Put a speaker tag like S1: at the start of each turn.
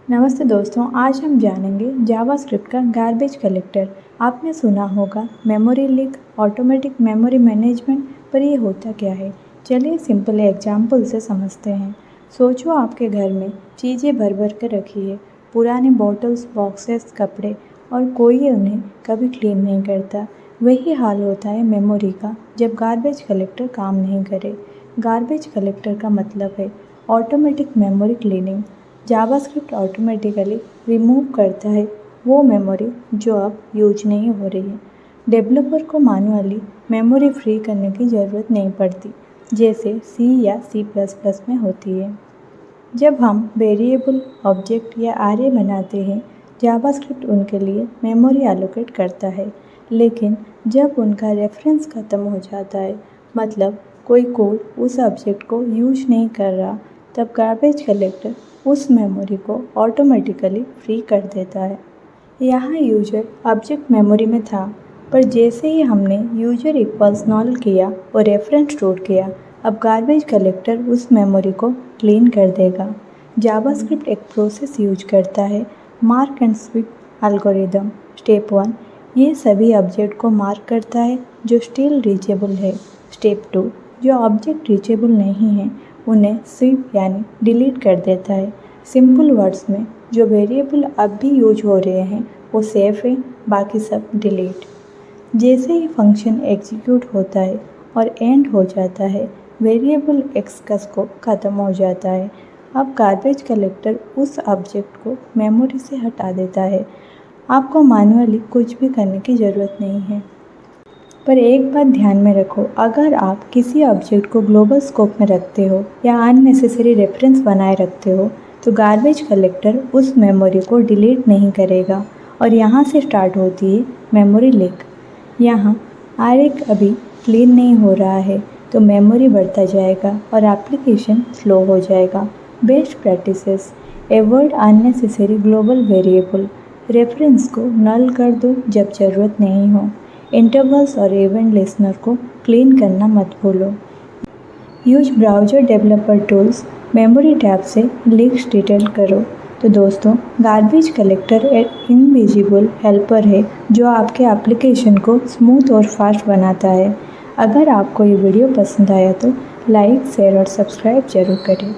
S1: नमस्ते दोस्तों, आज हम जानेंगे जावास्क्रिप्ट का गार्बेज कलेक्टर। आपने सुना होगा memory leak, automatic memory management, पर ये होता क्या है? चलिए सिंपल एग्जाम्पल से समझते हैं। सोचो आपके घर में चीज़ें भर भर कर रखी है, पुराने बॉटल्स, बॉक्सेस, कपड़े, और कोई उन्हें कभी क्लीन नहीं करता। वही हाल होता है मेमोरी का जब गार्बेज कलेक्टर काम नहीं करे। गार्बेज कलेक्टर का मतलब है automatic memory cleaning. JavaScript automatically remove करता है वो मेमोरी जो अब यूज नहीं हो रही है। डेवलपर को मैन्युअली मेमोरी फ्री करने की ज़रूरत नहीं पड़ती, जैसे सी या C++ में होती है। जब हम वेरिएबल, ऑब्जेक्ट या array बनाते हैं, जावास्क्रिप्ट उनके लिए मेमोरी एलोकेट करता है। लेकिन जब उनका रेफरेंस ख़त्म हो जाता है, मतलब कोई कोड उस ऑब्जेक्ट को यूज नहीं कर रहा, तब गार्बेज कलेक्टर उस मेमोरी को ऑटोमेटिकली फ्री कर देता है। यहाँ यूजर ऑब्जेक्ट मेमोरी में था, पर जैसे ही हमने यूजर इक्वल्स नल किया और रेफरेंस स्टोर किया, अब गार्बेज कलेक्टर उस मेमोरी को क्लीन कर देगा। जावास्क्रिप्ट एक प्रोसेस यूज करता है, mark and sweep algorithm. Step 1, ये सभी ऑब्जेक्ट को मार्क करता है जो स्टिल रीचेबल है। स्टेप 2, जो ऑब्जेक्ट रीचेबल नहीं है उन्हें स्वीप यानी डिलीट कर देता है। सिंपल वर्ड्स में, जो वेरिएबल अब भी यूज हो रहे हैं वो सेफ है, बाकी सब डिलीट। जैसे ही फंक्शन एग्जीक्यूट होता है और एंड हो जाता है, वेरिएबल एक्स का स्कोप ख़त्म हो जाता है। अब गार्बेज कलेक्टर उस ऑब्जेक्ट को मेमोरी से हटा देता है। आपको मैन्युअली कुछ भी करने की ज़रूरत नहीं है। पर एक बात ध्यान में रखो, अगर आप किसी ऑब्जेक्ट को ग्लोबल स्कोप में रखते हो या अननेसेसरी रेफरेंस बनाए रखते हो, तो गार्बेज कलेक्टर उस मेमोरी को डिलीट नहीं करेगा और यहाँ से स्टार्ट होती है मेमोरी लीक। यहाँ array अभी क्लीन नहीं हो रहा है, तो मेमोरी बढ़ता जाएगा और एप्लीकेशन स्लो हो जाएगा। Best practices: avoid unnecessary global variable, reference को नल कर दो जब ज़रूरत नहीं हो, इंटरवल्स और इवेंट लिसनर को क्लीन करना मत भूलो। Use browser developer tools, memory tab से लीक्स डिटेक्ट करो। तो दोस्तों, गार्बेज कलेक्टर एक इनविजिबल हेल्पर है जो आपके एप्लीकेशन को स्मूथ और फास्ट बनाता है। अगर आपको ये वीडियो पसंद आया तो लाइक, शेयर और सब्सक्राइब जरूर करें।